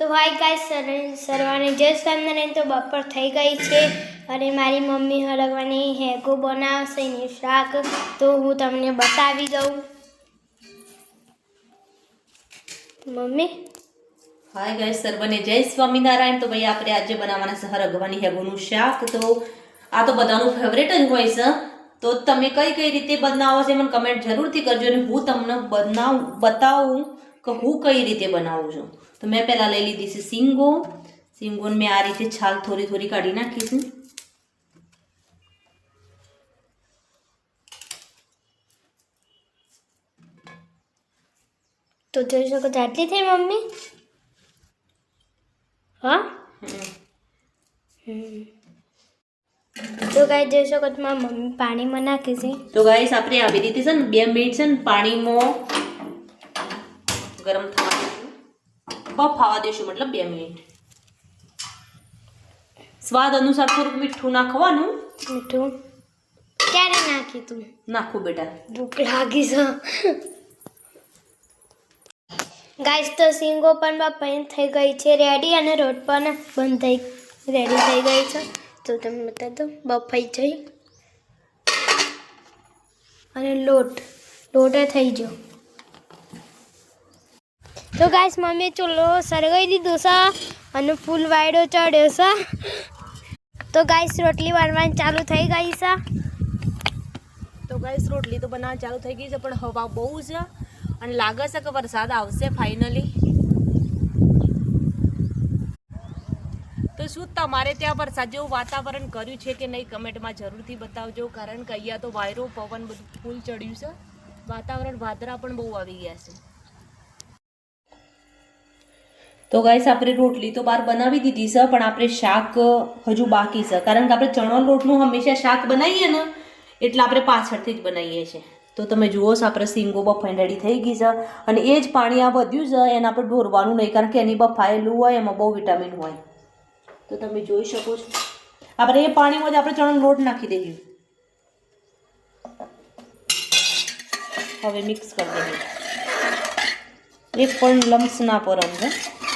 તો hi guys, સર્વાને જય સ્વામિનારાયણ। તો બપોર થઈ ગઈ છે અને મારી મમ્મી હળગવાની હેગો બનાવશે ને શાક, તો હું તમને બતાવી દઉં। મમ્મી હાય ગાઈસ, સર્વને જય સ્વામિનારાયણ। તો ભાઈ આપણે આજે બનાવવાના છે હરગવાની હેગોનું શાક। તો આ તો બધાનું ફેવરેટ જ હોય છે। તો તમે કઈ રીતે બનાવો છો મને કમેન્ટ જરૂરથી કરજો અને હું તમને બતાવું કે હું કઈ રીતે બનાવું છું। તો મેં પહેલા લઈ લીધી છે સિંગોને મેં આ રીતે છાલ થોડી કાઢી નાખી છે। તો જોઈ શકો છો આટલી થઈ મમ્મી। હા તો ગાઈસ જોઈ શકો છો મારી મમ્મી પાણીમાં નાખી છે। તો ગાઈસ આપણે આવી રીતે છે ને 2 મિનિટ છે ને પાણીમાં ગરમ થવા દઈશું, બફાવા દઈશું, મતલબ 2 મિનિટ। સ્વાદ અનુસાર થોડુંક મીઠું નાખવાનું। મીઠું ક્યારે નાખી તું? નાખું બેટા, ભૂખ લાગી છે। ગાઈસ તો સિંગો પણ બફાઈને થઈ ગઈ છે રેડી, અને રોટ પણ રેડી થઈ ગઈ છે। તો તમને બતાવી દો બફાઈ જઈ, અને લોટે થઈ ગયો। તો ગાઈસ મમ્મી ચૂલો સળગાવી દીધો છે અને ફૂલ વાયડો ચડ્યો છે। તો ગાઈસ રોટલી બનવાની ચાલુ થઈ ગઈ છે। તો ગાઈસ રોટલી તો બનાવવા ચાલુ થઈ ગઈ છે, પણ હવા બહુ છે અને લાગે છે કે વરસાદ આવશે ફાઇનલી। તો શું તમારે ત્યાં વરસાદ જેવું વાતાવરણ કર્યું છે કે નહીં કમેન્ટમાં જરૂરથી બતાવજો, કારણ કે અહીંયા તો વાયરો પવન બધું ફૂલ ચડ્યું છે, વાતાવરણ વાદળા પણ બહુ આવી ગયા છે। તો ગાઈસ આપણે રોટલી તો બહાર બનાવી દીધી છે, પણ આપણે શાક હજુ બાકી છે, કારણ કે આપણે ચણા લોટનું હંમેશા શાક બનાવીએ ને એટલે આપણે પાછળથી જ બનાવીએ છીએ। તો તમે જુઓ છો આપણે સિંગો બફાઈને રેડી થઈ ગઈ છે, અને એ જ પાણી આ વધ્યું છે એને આપણે ઢોરવાનું નહીં, કારણ કે એની બફાયેલું હોય એમાં બહુ વિટામિન હોય। તો તમે જોઈ શકો છો આપણે એ પાણીમાં જ આપણે ચણાનો લોટ નાખી દઈએ। હવે મિક્સ કરી દઈએ, એક પણ લમ્સ ના પરમ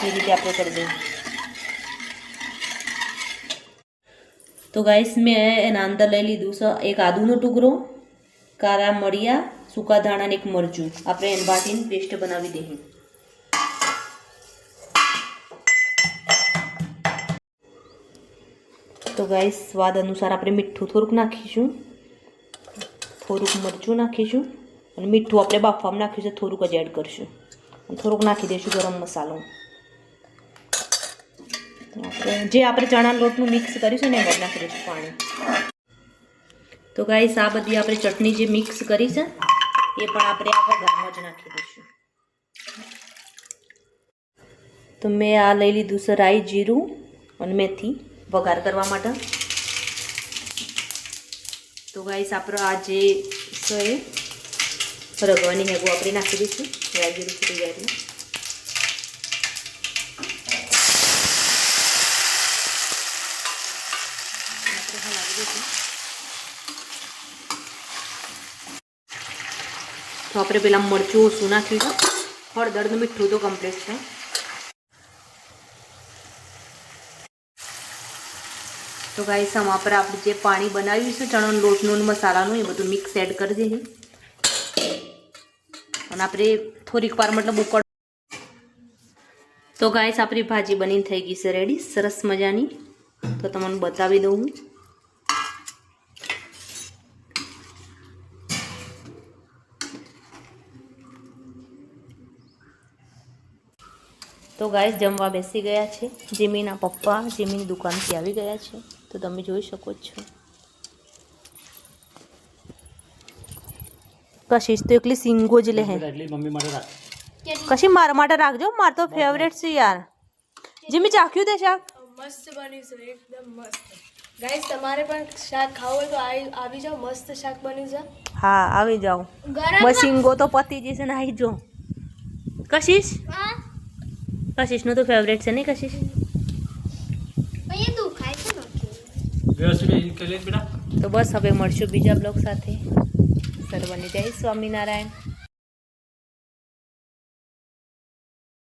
એ રીતે આપણે કરી દઈએ। તો ગાઈસ મેં એના અંદર લઈ લીધું છે એક આદુનો ટુકડો, કાળા મરિયા, સૂકા ધાણા અને એક મરચું, આપણે એને વાટીને પેસ્ટ બનાવી દઈએ। તો ગાઈસ સ્વાદ અનુસાર આપણે મીઠું થોડુંક નાખીશું, થોડુંક મરચું નાખીશું, અને મીઠું આપણે બાફવામાં નાખીશું, થોડુંક જ એડ કરીશું, અને થોડુંક નાખી દઈશું ગરમ મસાલો। જે આપણે ચણાના લોટનું મિક્સ કરીશું ને એમાં નાખી દઈશું પાણી। તો ગાઈસ આ બધી આપણે ચટણી જે મિક્સ કરી છે એ પણ આપણે આ વઘારમાં જ નાખી દઈશું। તો મેં આ લઈ લીધું છે રાઈ, જીરું અને મેથી વઘાર કરવા માટે। તો ગાઈસ આપણે આ જે છે રગવાની હેગો આપણે નાખી દઈશું, રાઈ જીરું ફૂટી જાય એટલે। તો આપણે પેલા મરચું ઓછું નાખ્યું છે, હળદરનું મીઠું તો કમ્પ્લીટ છે। તો ગાઈસ આમાં પર આપણે જે પાણી બનાવ્યું છે ચણાના લોટનું મસાલાનું એ બધું મિક્સ એડ કરી દઈએ, અને આપણે થોડીક વાર મતલબ ઉકળ। તો ગાઈસ આપણી ભાજી બનીને થઈ ગઈ છે રેડી, સરસ મજાની। તો તમને બતાવી દઉં હું। તો ગાઈસ જમવા બેસી ગયા છે, જીમીના પપ્પા જીમીની દુકાનથી આવી ગયા છે, તો તમે જોઈ શકો છો। કશિશ તો એકલી સિંગો જ લે, કશી મારા માટે રાખજો, માર તો ફેવરેટ છે યાર। જીમી ચાખ્યું તે શાક? મસ્ત બની છે, એકદમ મસ્ત। ગાઈસ તમારે પણ શાક ખાવું હોય તો આવી જાઓ, મસ્ત શાક બની છે। હા આવી જાઓ, બસ સિંગો તો પતી જશે ને આવી જો। કશિશ કશિશનું તો ફેવરેટ છે નહીં કશિશ? તો બસ હવે મળશું બીજા બ્લોગ સાથે। સર્વને જય સ્વામિનારાયણ।